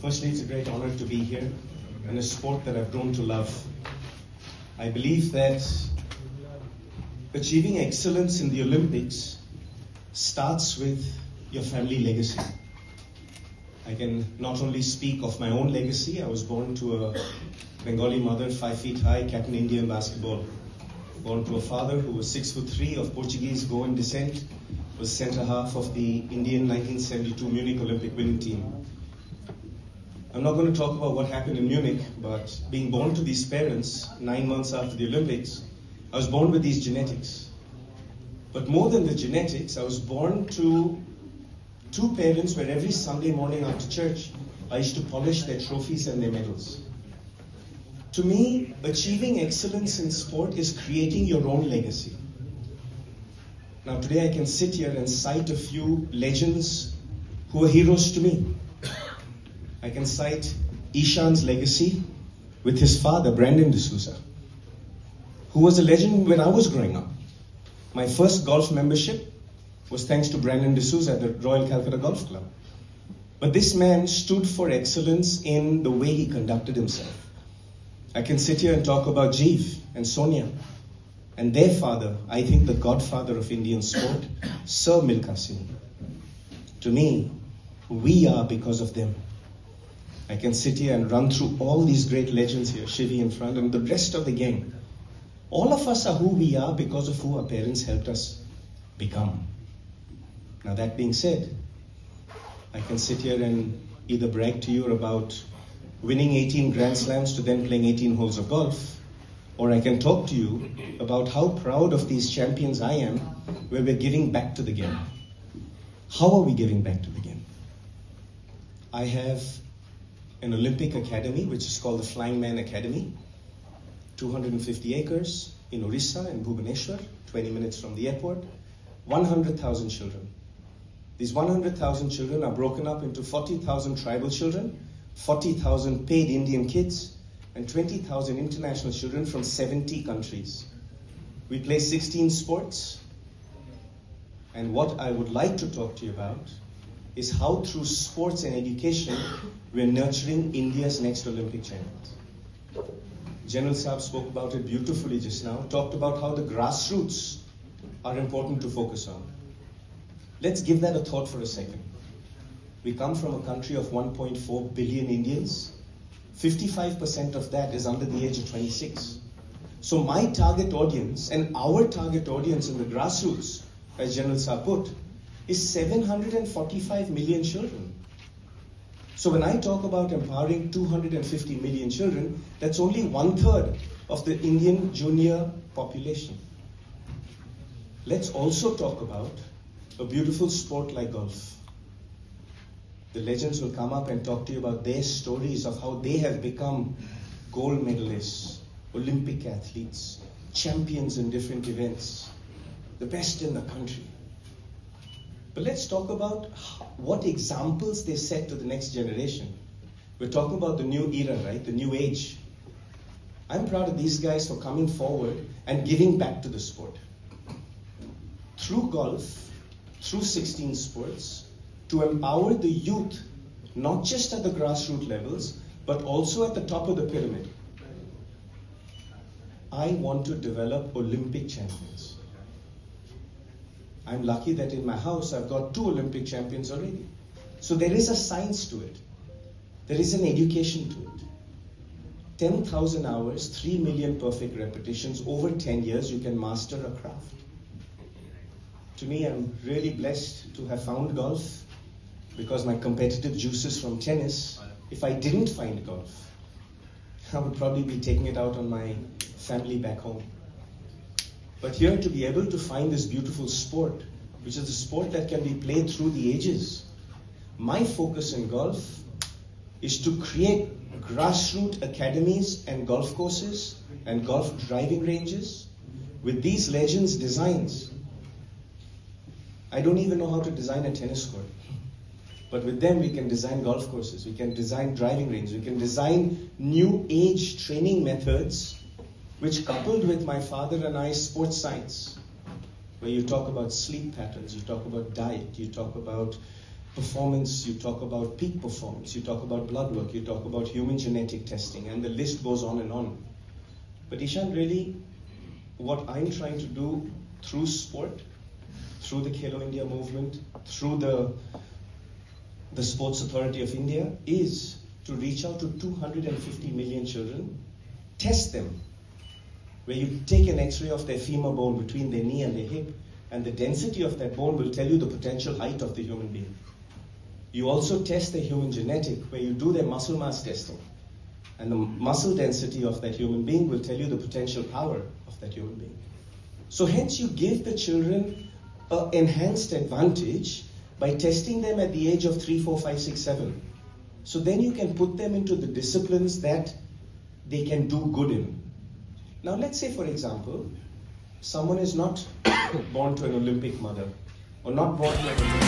Firstly, it's a great honor to be here in a sport that I've grown to love. I believe that achieving excellence in the Olympics starts with your family legacy. I can not only speak of my own legacy. I was born to a Bengali mother, 5 feet high, captain India in basketball. Born to a father who was 6'3" of Portuguese Goan descent, was centre half of the Indian 1972 Munich Olympic winning team. I'm not going to talk about what happened in Munich, but being born to these parents 9 months after the Olympics, I was born with these genetics. But more than the genetics, I was born to two parents where every Sunday morning after church, I used to polish their trophies and their medals. To me, achieving excellence in sport is creating your own legacy. Now today I can sit here and cite a few legends who are heroes to me. I can cite Ishan's legacy with his father, Brandon D'Souza, who was a legend when I was growing up. My first golf membership was thanks to Brandon D'Souza at the Royal Calcutta Golf Club. But this man stood for excellence in the way he conducted himself. I can sit here and talk about Jeev and Sonia and their father, I think the godfather of Indian sport, Sir Milkha Singh. To me, we are because of them. I can sit here and run through all these great legends here, Shivi in front, and the rest of the gang. All of us are who we are because of who our parents helped us become. Now that being said, I can sit here and either brag to you about winning 18 Grand Slams to then playing 18 holes of golf, or I can talk to you about how proud of these champions I am, where we're giving back to the game. How are we giving back to the game? I have an Olympic academy, which is called the Flying Man Academy, 250 acres in Orissa, in Bhubaneswar, 20 minutes from the airport, 100,000 children. These 100,000 children are broken up into 40,000 tribal children, 40,000 paid Indian kids, and 20,000 international children from 70 countries. We play 16 sports, and what I would like to talk to you about is how through sports and education, we're nurturing India's next Olympic champions. General Saab spoke about it beautifully just now, talked about how the grassroots are important to focus on. Let's give that a thought for a second. We come from a country of 1.4 billion Indians. 55% of that is under the age of 26. So my target audience and our target audience in the grassroots, as General Saab put, is 745 million children. So when I talk about empowering 250 million children, that's only 1/3 of the Indian junior population. Let's also talk about a beautiful sport like golf. The legends will come up and talk to you about their stories of how they have become gold medalists, Olympic athletes, champions in different events, the best in the country. But let's talk about what examples they set to the next generation. We're talking about the new era, right? The new age. I'm proud of these guys for coming forward and giving back to the sport. Through golf, through 16 sports, to empower the youth, not just at the grassroots levels, but also at the top of the pyramid. I want to develop Olympic champions. I'm lucky that in my house I've got 2 Olympic champions already. So there is a science to it. There is an education to it. 10,000 hours, 3 million perfect repetitions, over 10 years you can master a craft. To me, I'm really blessed to have found golf because my competitive juices from tennis, if I didn't find golf, I would probably be taking it out on my family back home. But here to be able to find this beautiful sport, which is a sport that can be played through the ages, my focus in golf is to create grassroots academies and golf courses and golf driving ranges with these legends' designs. I don't even know how to design a tennis court. But with them, we can design golf courses, we can design driving ranges, we can design new age training methods, which coupled with my father and I's sports science, where you talk about sleep patterns, you talk about diet, you talk about performance, you talk about peak performance, you talk about blood work, you talk about human genetic testing, and the list goes on and on. But Ishan, really, what I'm trying to do through sport, through the Khelo India movement, through the Sports Authority of India, is to reach out to 250 million children, test them, where you take an x-ray of their femur bone between their knee and their hip, and the density of that bone will tell you the potential height of the human being. You also test the human genetic, where you do their muscle mass testing, and the muscle density of that human being will tell you the potential power of that human being. So hence you give the children an enhanced advantage by testing them at the age of 3, 4, 5, 6, 7. So then you can put them into the disciplines that they can do good in. Now let's say, for example, someone is not born to an Olympic mother, or not born to an Olympic